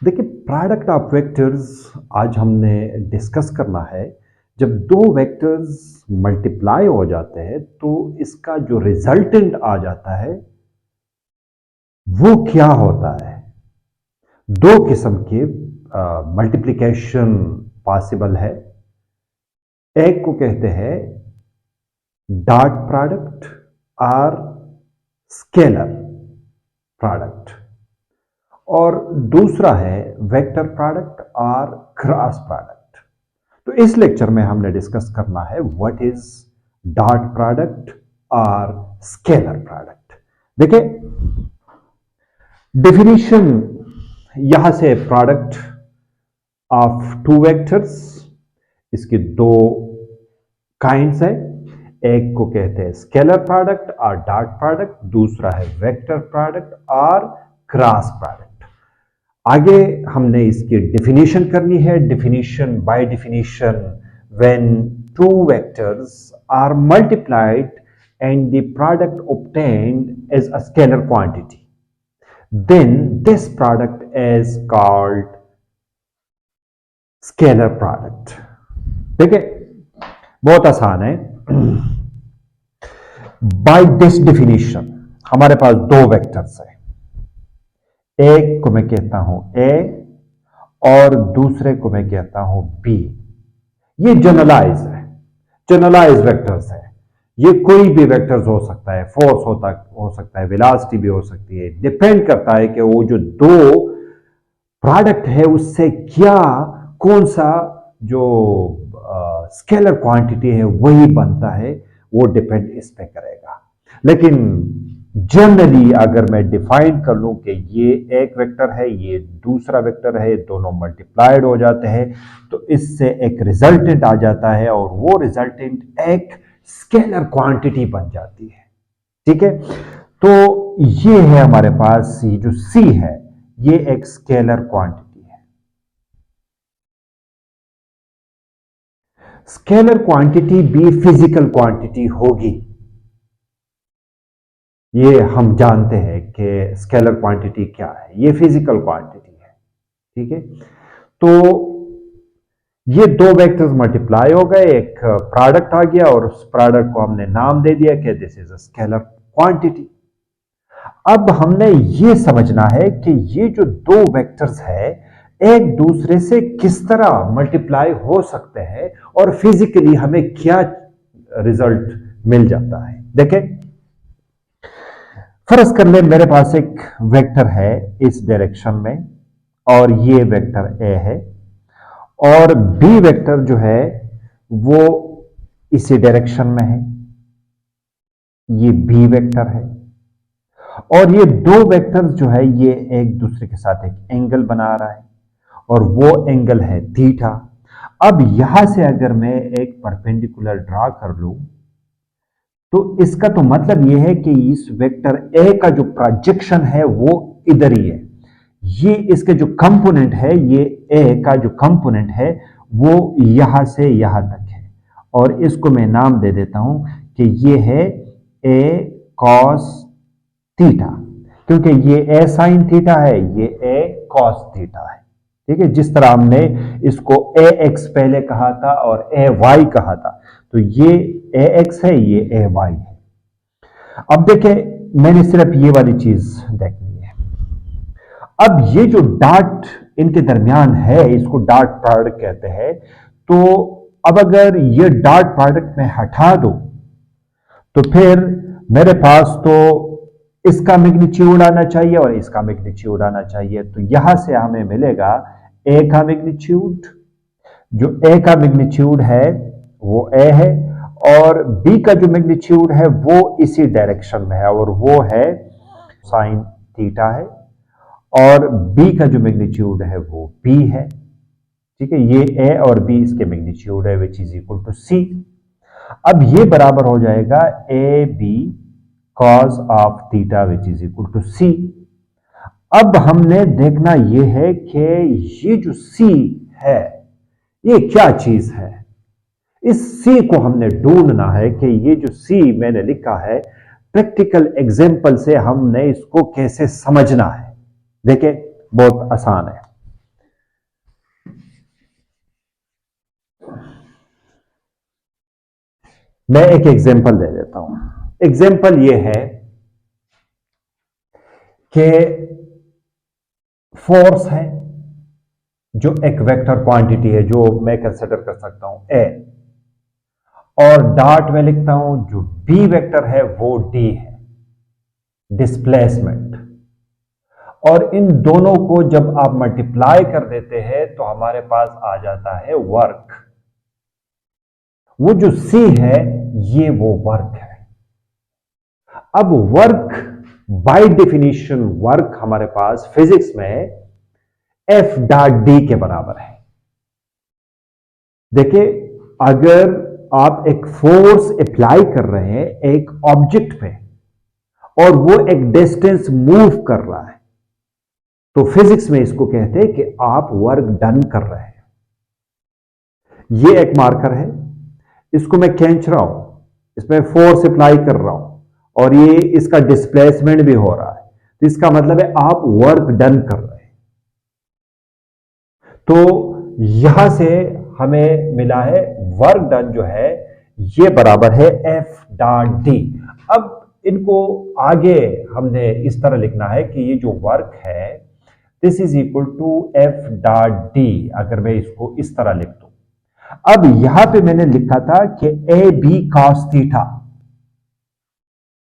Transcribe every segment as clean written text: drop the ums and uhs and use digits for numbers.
देखिए, product of vectors आज हमने डिस्कस करना है। जब दो वेक्टर्स मल्टीप्लाई हो जाते हैं तो इसका जो रिजल्टेंट आ जाता है वो क्या होता है। दो किस्म के मल्टीप्लिकेशन पॉसिबल है। एक को कहते हैं डॉट प्रोडक्ट और स्केलर प्रोडक्ट, और दूसरा है वेक्टर प्रोडक्ट और क्रॉस प्रोडक्ट। तो इस लेक्चर में हमने डिस्कस करना है व्हाट इज डॉट प्रोडक्ट और स्केलर प्रोडक्ट। देखिए, डेफिनेशन यहां से प्रोडक्ट ऑफ टू वेक्टर्स, इसके दो काइंड्स है। एक को कहते हैं स्केलर प्रोडक्ट और डॉट प्रोडक्ट, दूसरा है वेक्टर प्रोडक्ट और क्रॉस प्रोडक्ट। आगे हमने इसकी डेफिनेशन करनी है। Definition, by definition, when two vectors are multiplied and the product obtained is a scalar quantity, then this product is called scalar product। देखिए, बहुत आसान है। बाय दिस डेफिनेशन हमारे पास दो वेक्टर्स है। एक को मैं कहता हूं ए और दूसरे को मैं कहता हूं बी। ये जनरलाइज है, जनरलाइज वेक्टर्स है। ये कोई भी वेक्टर्स हो सकता है, फोर्स हो सकता है, वेलोसिटी भी हो सकती है। डिपेंड करता है कि वो जो दो प्रोडक्ट है उससे क्या, कौन सा जो स्केलर क्वांटिटी है वही बनता है, वो डिपेंड इस पे करेगा। लेकिन जनरली अगर मैं डिफाइन कर लूं कि ये एक वेक्टर है, ये दूसरा वेक्टर है, दोनों मल्टीप्लाइड हो जाते हैं, तो इससे एक रिजल्टेंट आ जाता है और वो रिजल्टेंट एक स्केलर क्वांटिटी बन जाती है। ठीक है, तो ये है हमारे पास, ये जो सी है ये एक स्केलर क्वांटिटी है। स्केलर क्वांटिटी भी फिजिकल क्वांटिटी होगी, ये हम जानते हैं कि स्केलर क्वांटिटी क्या है, ये फिजिकल क्वांटिटी है। ठीक है, तो ये दो वेक्टर्स मल्टीप्लाई हो गए, एक प्रोडक्ट आ गया और उस प्रोडक्ट को हमने नाम दे दिया कि this is a scalar quantity. अब हमने ये समझना है कि ये जो दो वेक्टर्स है एक दूसरे से किस तरह मल्टीप्लाई हो सकते हैं और फिजिकली हमें क्या रिजल्ट मिल जाता है। देखें, फर्ज कर ले मेरे पास एक वेक्टर है इस डायरेक्शन में और ये वेक्टर ए है, और बी वेक्टर जो है वो इसी डायरेक्शन में है, ये बी वेक्टर है। और ये दो वेक्टर्स जो है ये एक दूसरे के साथ एक एंगल बना रहा है और वो एंगल है थीटा। अब यहां से अगर मैं एक परपेंडिकुलर ड्रा कर लूं तो इसका तो मतलब यह है कि इस वेक्टर ए का जो प्रोजेक्शन है वो इधर ही है। ये इसके जो कंपोनेंट है, ये ए का जो कंपोनेंट है वो यहां से यहां तक है, और इसको मैं नाम दे देता हूं कि ये है ए कॉस थीटा, क्योंकि ये ए साइन थीटा है, ये ए कॉस थीटा है। ठीक है, जिस तरह हमने इसको ए एक्स पहले कहा था और ए वाई कहा था, तो ये ए एक्स है, ये ए वाई है। अब देखें, मैंने सिर्फ ये वाली चीज देखनी है। अब ये जो डॉट इनके दरमियान है इसको डॉट प्रोडक्ट कहते हैं। तो अब अगर ये डॉट प्रोडक्ट में हटा दो तो फिर मेरे पास तो इसका मैग्नीट्यूड आना चाहिए और इसका मैग्नीट्यूड आना चाहिए। तो यहां से हमें मिलेगा ए का मैग्नीट्यूड, जो ए का मैग्नीट्यूड है वो ए है, और बी का जो मैग्नीट्यूड है वो इसी डायरेक्शन में है और वो है साइन थीटा है, और बी का जो मैग्नीट्यूड है वो बी है। ठीक है, ये ए और बी इसके मैग्नीट्यूड है, which is equal to C. अब ये बराबर हो जाएगा A B cos of theta which is equal to C. अब हमने देखना यह है कि ये जो सी है ये क्या चीज है। इस सी को हमने ढूंढना है कि ये जो सी मैंने लिखा है प्रैक्टिकल एग्जाम्पल से हमने इसको कैसे समझना है। देखिए, बहुत आसान है। मैं एक एग्जांपल दे देता हूं। एग्जांपल ये है कि फोर्स है जो एक वेक्टर क्वांटिटी है जो मैं कंसिडर कर सकता हूं ए, और डॉट में लिखता हूं जो बी वेक्टर है वो डी है, डिस्प्लेसमेंट। और इन दोनों को जब आप मल्टीप्लाई कर देते हैं तो हमारे पास आ जाता है वर्क। वो जो सी है ये वो वर्क है। अब वर्क बाय डेफिनेशन वर्क हमारे पास फिजिक्स में एफ डॉट डी के बराबर है। देखिए, अगर आप एक फोर्स अप्लाई कर रहे हैं एक ऑब्जेक्ट पे और वो एक डिस्टेंस मूव कर रहा है, तो फिजिक्स में इसको कहते हैं कि आप वर्क डन कर रहे हैं। ये एक मार्कर है, इसको मैं खींच रहा हूं, इसमें फोर्स अप्लाई कर रहा हूं और ये इसका डिस्प्लेसमेंट भी हो रहा है, तो इसका मतलब है आप वर्क डन कर रहे हैं। तो यहां से हमें मिला है वर्क डन जो है ये बराबर है एफ डॉट डी। अब इनको आगे हमने इस तरह लिखना है कि ये जो वर्क है this is equal to f dot d. अगर मैं इसको इस तरह लिख दूं, अब यहां पे मैंने लिखा था कि ए बी कॉस थीटा।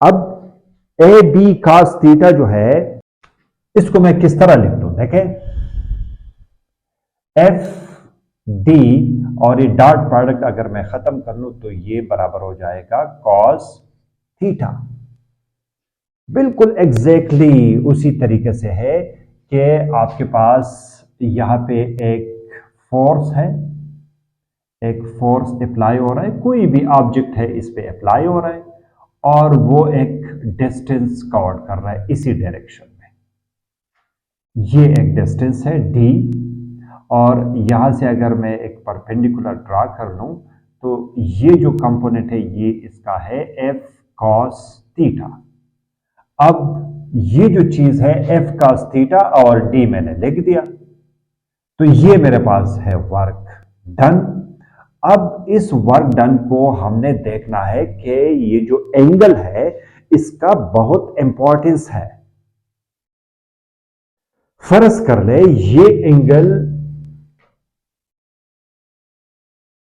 अब ए बी कॉस थीटा जो है इसको मैं किस तरह लिख दूं, देखें, एफ डी और ये डॉट प्रोडक्ट अगर मैं खत्म कर लूं तो ये बराबर हो जाएगा कॉस थीटा। बिल्कुल एग्जैक्टली उसी तरीके से है कि आपके पास यहां पे एक फोर्स है, एक फोर्स अप्लाई हो रहा है, कोई भी ऑब्जेक्ट है इस पे अप्लाई हो रहा है और वो एक डिस्टेंस कवर कर रहा है इसी डायरेक्शन में। ये एक डिस्टेंस है डी, और यहां से अगर मैं एक परपेंडिकुलर ड्रा कर लूं तो ये जो कंपोनेंट है ये इसका है एफ कॉस थीटा। अब ये जो चीज है एफ कॉस थीटा और डी मैंने लिख दिया, तो ये मेरे पास है वर्क डन। अब इस वर्क डन को हमने देखना है कि ये जो एंगल है इसका बहुत इंपॉर्टेंस है। फर्ज कर ले ये एंगल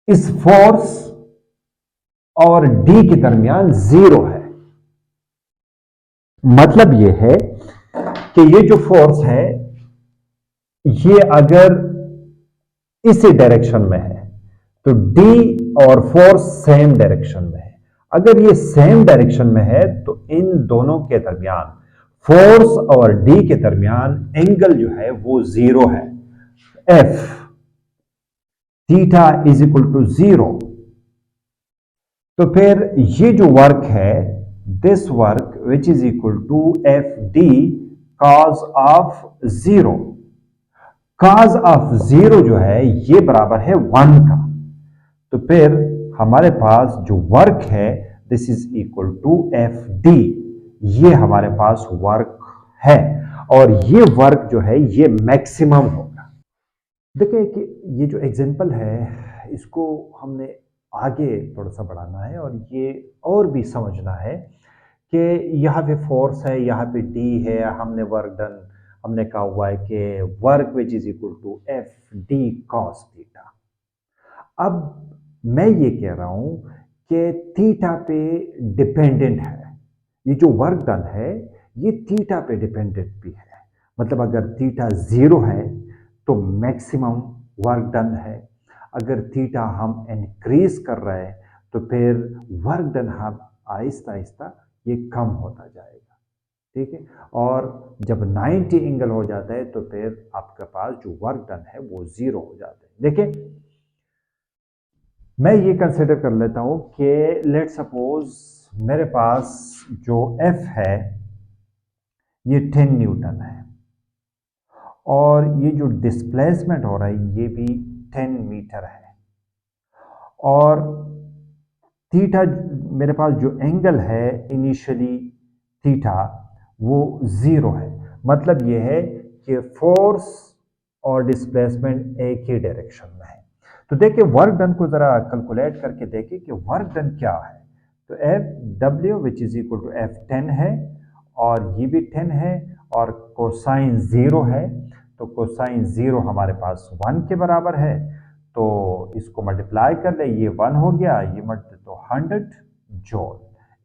इस फोर्स और डी के दरमियान जीरो है। मतलब यह है कि ये जो फोर्स है ये अगर इसी डायरेक्शन में है तो डी और फोर्स सेम डायरेक्शन में है। अगर ये सेम डायरेक्शन में है तो इन दोनों के दरमियान, फोर्स और डी के दरमियान एंगल जो है वो जीरो है। F theta is equal to zero. तो फिर ये जो वर्क है this work which is equal to f d cos of zero. Cos of zero जो है ये बराबर है 1 का। तो फिर हमारे पास जो वर्क है this is equal to f d, ये हमारे पास वर्क है और ये वर्क जो है ये मैक्सिमम होगा। देखिए कि ये जो एग्जांपल है इसको हमने आगे थोड़ा सा बढ़ाना है और ये और भी समझना है कि यहाँ पे फोर्स है, यहाँ पे डी है, हमने वर्क डन, हमने कहा हुआ है कि work which is equal to f d cos theta. अब मैं ये कह रहा हूं कि थीटा पे डिपेंडेंट है, ये जो वर्क डन है ये थीटा पे डिपेंडेंट भी है। मतलब अगर थीटा जीरो है तो मैक्सिमम वर्क डन है, अगर थीटा हम इंक्रीज कर रहे हैं तो फिर वर्क डन हम आहिस्ता आहिस्ता ये कम होता जाएगा। ठीक है, और जब 90 एंगल हो जाता है तो फिर आपके पास जो वर्क डन है वो जीरो हो जाता है। देखिए, मैं ये कंसिडर कर लेता हूं कि लेट सपोज मेरे पास जो एफ है ये 10 न्यूटन है और ये जो डिस्प्लेसमेंट हो रहा है ये भी 10 मीटर है, और थीटा मेरे पास जो एंगल है इनिशियली थीटा वो जीरो है। मतलब ये है कि फोर्स और डिस्प्लेसमेंट एक ही डायरेक्शन में है। तो देखिए वर्क डन को जरा कैलकुलेट करके देखिए कि वर्क डन क्या है। तो F W which is equal to F 10 है और ये भी 10 है और कोसाइन 0 है। तो कोसाइन 0 हमारे पास 1 के बराबर है। तो इसको मल्टीप्लाई कर ले, ये 1 हो गया, ये तो 100 जूल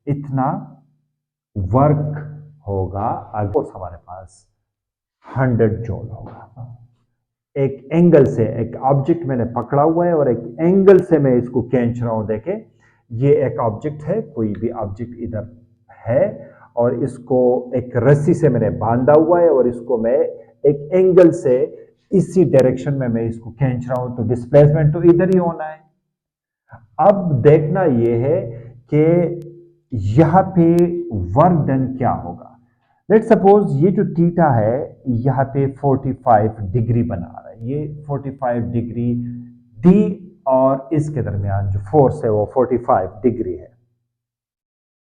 इतना वर्क होगा। अगर हमारे पास 100 जूल होगा। एक एंगल से, एक ऑब्जेक्ट मैंने पकड़ा हुआ है और एक एंगल से मैं इसको खींच रहा हूं। देखें ये एक ऑब्जेक्ट है, कोई भी ऑब्जेक्ट इधर है और इसको एक रस्सी से मैंने बांधा हुआ है और इसको मैं एक एंगल से इसी डायरेक्शन में मैं इसको खींच रहा हूं। तो डिस्प्लेसमेंट तो इधर ही होना है। अब देखना यह है कि यहां पे वर्क डन क्या होगा। लेट सपोज ये जो थीटा है यहां पे 45 डिग्री बना रहा है, ये 45 डिग्री डी और इसके दरमियान जो फोर्स है वो 45 डिग्री है।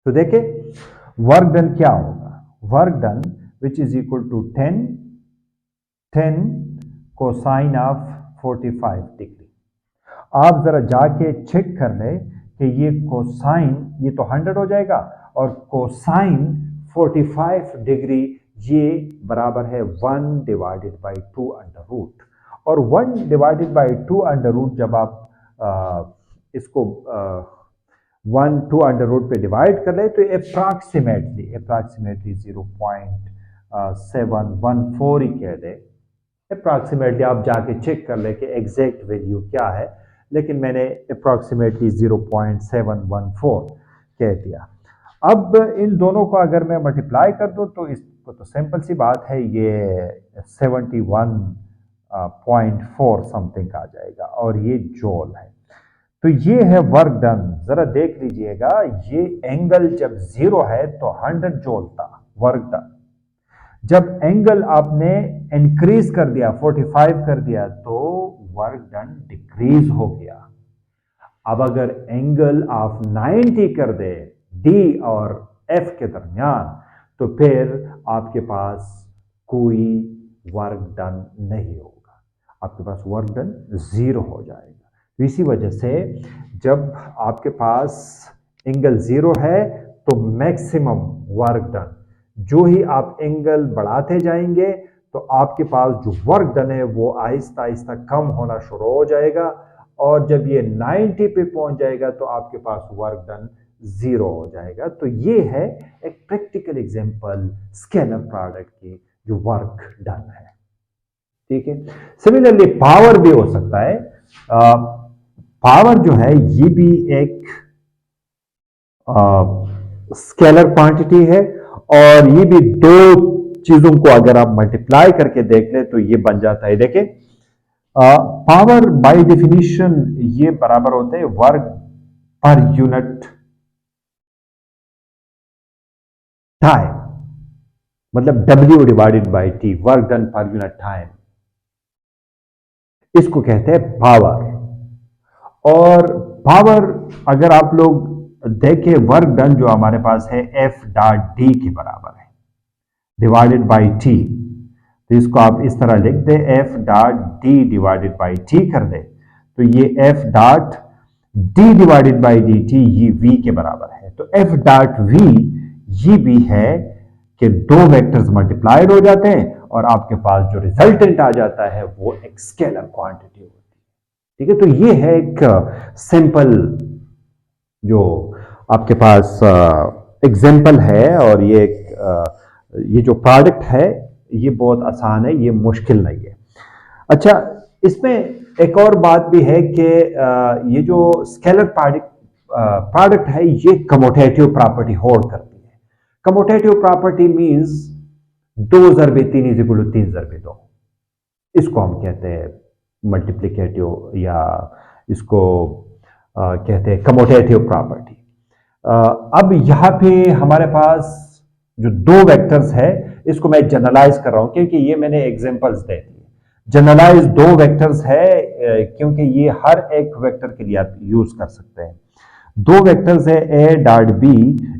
तो देखें वर्क डन क्या होगा। Work done which is equal to 10 cosine of 45 degree. आप जरा जाके चेक कर ले कि ये कोसाइन, ये तो 100 हो जाएगा और कोसाइन 45 डिग्री ये बराबर है 1 डिवाइडेड बाई 2 अंडर रूट। और 1 डिवाइडेड बाई 2 अंडर रूट जब आप इसको 1 2 अंडर रूट पे डिवाइड कर ले तो अप्रॉक्सीमेटली 0.714 ही कह दे। अप्रॉक्सीमेटली आप जाके चेक कर ले कि एग्जैक्ट वैल्यू क्या है, लेकिन मैंने अप्रॉक्सीमेटली 0.714 कह दिया। अब इन दोनों को अगर मैं मल्टीप्लाई कर दूं तो इसको तो सिंपल सी बात है, ये 71.4 समथिंग आ जाएगा और ये जूल है। तो ये है वर्क डन। जरा देख लीजिएगा, ये एंगल जब 0 है तो 100 जूल था वर्क डन। जब एंगल आपने इंक्रीज कर दिया 45 कर दिया तो वर्क डन डिक्रीज हो गया। अब अगर एंगल आप 90 कर दे डी और एफ के दरमियान तो फिर आपके पास कोई वर्क डन नहीं होगा, आपके पास वर्क डन 0 हो जाएगा। तो इसी वजह से जब आपके पास एंगल 0 है तो मैक्सिमम वर्क डन, जो ही आप एंगल बढ़ाते जाएंगे तो आपके पास जो वर्क डन है वो आहिस्ता आहिस्ता कम होना शुरू हो जाएगा और जब ये 90 पे पहुंच जाएगा तो आपके पास वर्क डन 0 हो जाएगा। तो ये है एक प्रैक्टिकल एग्जांपल स्केलर प्रोडक्ट की जो वर्क डन है। ठीक है, सिमिलरली पावर भी हो सकता है। पावर जो है ये भी एक स्केलर क्वांटिटी है और ये भी दो चीजों को अगर आप मल्टीप्लाई करके देख ले तो ये बन जाता है। देखिए पावर बाय डेफिनेशन ये बराबर होते हैं वर्क पर यूनिट टाइम, मतलब W divided by T, work done per unit time, इसको कहते हैं पावर। और पावर अगर आप लोग देखें वर्क डन जो हमारे पास है F डॉट D के बराबर है डिवाइडेड बाय T। तो इसको आप इस तरह लिख दे F dot D divided by T कर दे तो ये F dot D divided by dt ये V के बराबर है। तो F डॉट V ये भी है कि दो वेक्टर्स मल्टीप्लाइड हो जाते हैं और आपके पास जो रिजल्टेंट आ जाता है वो एक स्केलर क्वांटिटी होती है। ठीक है, तो ये है एक सिंपल जो आपके पास एग्जांपल है और ये जो प्रोडक्ट है ये बहुत आसान है, ये मुश्किल नहीं है। अच्छा, इसमें एक और बात भी है कि ये जो स्केलर प्रोडक्ट है ये कमोटेटिव प्रॉपर्टी होल्ड करती है। कमोटेटिव प्रॉपर्टी मींस 2 ज़रबे 3 इज इक्वल टू 3 ज़रबे 2, इसको हम कहते हैं मल्टीप्लिकेटिव या इसको कहते हैं कमोटेटिव प्रॉपर्टी। अब यहां पे हमारे पास जो दो वेक्टर्स है इसको मैं जनरलाइज कर रहा हूं क्योंकि ये मैंने एग्जांपल्स दे दिए। जनरलाइज दो वेक्टर्स है क्योंकि ये हर एक वेक्टर के लिए आप यूज कर सकते हैं। दो वेक्टर्स है ए डॉट बी,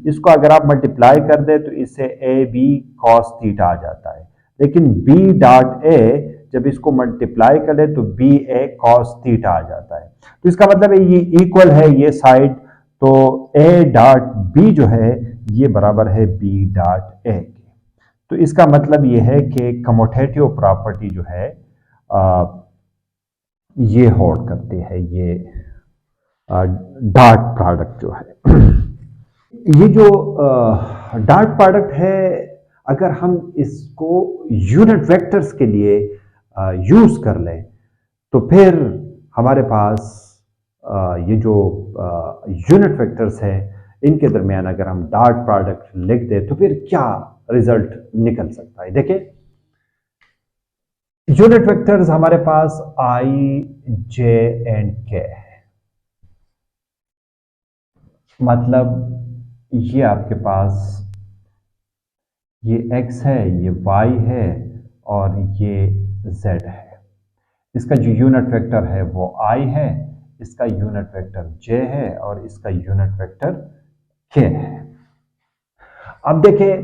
इसको अगर आप मल्टीप्लाई कर दे तो इससे ए बी कॉस थीटा आ जाता है, लेकिन बी डॉट ए जब इसको मल्टीप्लाई करें तो बी ए कॉस थीटा आ जाता है। तो इसका मतलब है ये इक्वल है ये साइड, तो ए डॉट बी जो है ये बराबर है बी डॉट ए के। तो इसका मतलब ये है कि कम्यूटेटिव प्रॉपर्टी जो है ये होल्ड करती है, ये डॉट प्रोडक्ट जो है। ये जो डॉट प्रोडक्ट है, अगर हम इसको यूनिट वेक्टर्स के लिए यूज कर लें तो फिर हमारे पास ये जो यूनिट वेक्टर्स है इनके दरमियान अगर हम डॉट प्रोडक्ट लिख दें तो फिर क्या रिजल्ट निकल सकता है। देखिए यूनिट वेक्टर्स हमारे पास आई जे एंड के है, मतलब ये आपके पास ये x है, ये y है और ये z है। इसका जो यूनिट वेक्टर है वो i है, इसका यूनिट वेक्टर j है और इसका यूनिट वेक्टर k है। अब देखिए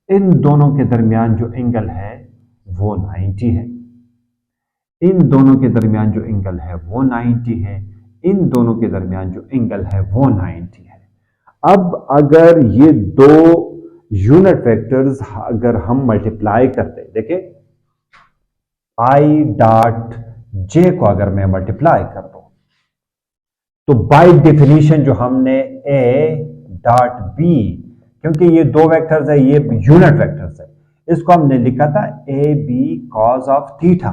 इन दोनों के दरमियान जो एंगल है वो 90 है, इन दोनों के दरमियान जो एंगल है वो 90 है, इन दोनों के दरमियान जो एंगल है वो 90 है। अब अगर ये दो यूनिट वेक्टर्स अगर हम मल्टीप्लाई करते हैं, देखिए आई डॉट जे को अगर मैं मल्टीप्लाई कर दूं तो बाय डेफिनेशन जो हमने ए डॉट बी, क्योंकि ये दो वेक्टर्स है, ये यूनिट वेक्टर्स है, इसको हमने लिखा था A B cos of theta.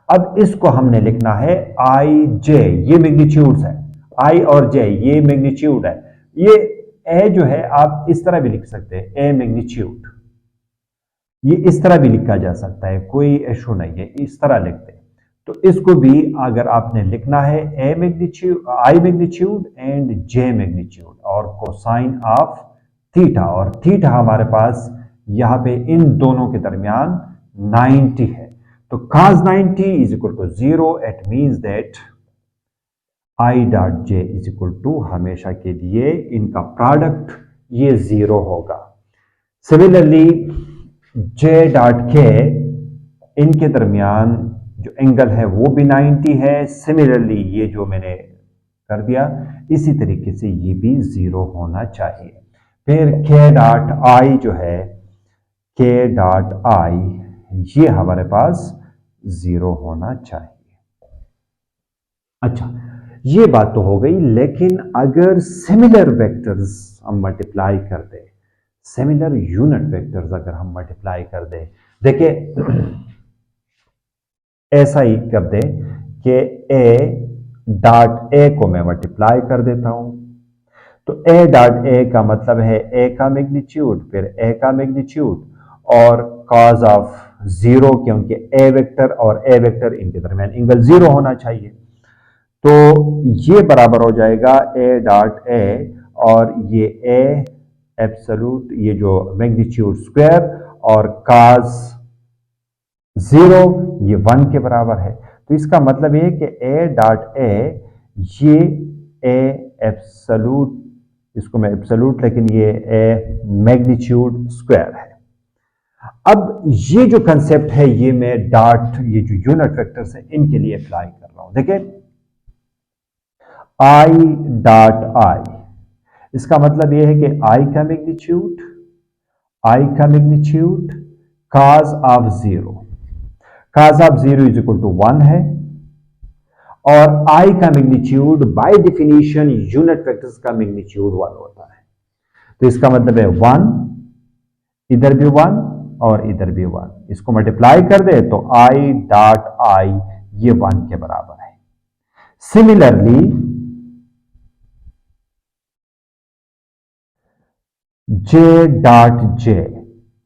अब इसको हमने लिखना है आई जे, ये मैग्नीट्यूड्स है, आई और जे ये मैग्नीट्यूड है। ये ए जो है आप इस तरह भी लिख सकते हैं, ए मैग्नीट्यूड, ये इस तरह भी लिखा जा सकता है, कोई इशू नहीं है, इस तरह लिखते हैं। तो इसको भी अगर आपने लिखना है A magnitude, I magnitude and J magnitude और कोसाइन ऑफ थीटा, और थीटा हमारे पास यहां पे इन दोनों के दरमियान 90 है। तो cos 90 is equal to 0, it means that I dot j is equal to हमेशा के लिए इनका प्रोडक्ट ये 0 होगा। सिमिलरली j डॉट k, इनके दरमियान जो एंगल है वो भी 90 है। सिमिलरली ये जो मैंने कर दिया इसी तरीके से ये भी 0 होना चाहिए। फिर k डॉट i जो है, k डॉट i ये हमारे पास 0 होना चाहिए। अच्छा, ये बात तो हो गई, लेकिन अगर सिमिलर वेक्टर्स हम मल्टीप्लाई कर दें, सिमिलर यूनिट वेक्टर्स अगर हम मल्टीप्लाई कर दें, देखिए ऐसा ही कर दें कि a डॉट a को मैं मल्टीप्लाई कर देता हूं, तो a डॉट a का मतलब है a का मैग्नीट्यूड, फिर a का मैग्नीट्यूड और कॉज ऑफ 0, क्योंकि ए वेक्टर और ए वेक्टर इनके दरमियान एंगल 0 होना चाहिए। तो ये बराबर हो जाएगा ए डॉट ए और ये ए एब्सोल्यूट, ये जो मैग्नीट्यूड स्क्वायर और कॉस 0 ये 1 के बराबर है। तो इसका मतलब ये कि ए डॉट ए ये ए एब्सोल्यूट, इसको मैं एब्सोल्यूट, लेकिन ये ए मैग्नीट्यूड स्क्वायर है। अब ये जो कंसेप्ट है ये मैं डॉट, ये जो यूनिट वेक्टर्स है इनके लिए अप्लाई कर रहा हूं। देखिए आई डॉट आई, इसका मतलब ये है कि आई का मैग्नीट्यूड, आई का magnitude cos of 0, cos of 0 is equal to 1 है, और आई का magnitude by definition unit vectors का मैग्नीट्यूड 1 होता है। तो इसका मतलब है 1, इधर भी 1 और इधर भी 1, इसको मल्टीप्लाई कर दे तो आई डॉट आई ये 1 के बराबर है। सिमिलरली जे डॉट जे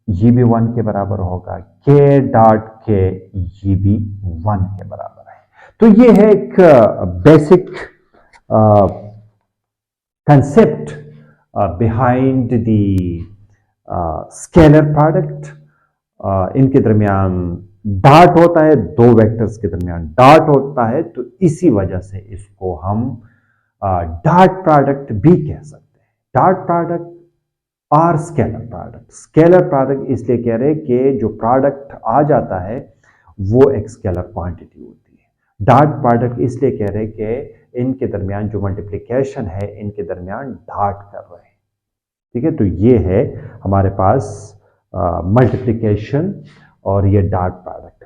ये भी 1 के बराबर होगा, के डॉट के ये भी 1 के बराबर है। तो ये है एक basic concept behind the scalar product. इनके दरमियान डॉट होता है, दो वेक्टर्स के दरमियान डॉट होता है, तो इसी वजह से इसको हम डॉट प्रोडक्ट भी कह सकते हैं। डॉट प्रोडक्ट और स्केलर प्रोडक्ट। स्केलर प्रोडक्ट इसलिए कह रहे हैं कि जो प्रोडक्ट आ जाता है वो एक स्केलर क्वांटिटी होती है। डॉट प्रोडक्ट इसलिए कह रहे हैं कि इनके दरमियान जो मल्टीप्लिकेशन है, इनके दरमियान डॉट कर रहे हैं। ठीक है, तो ये है हमारे पास मल्टीप्लिकेशन और ये डॉट प्रोडक्ट।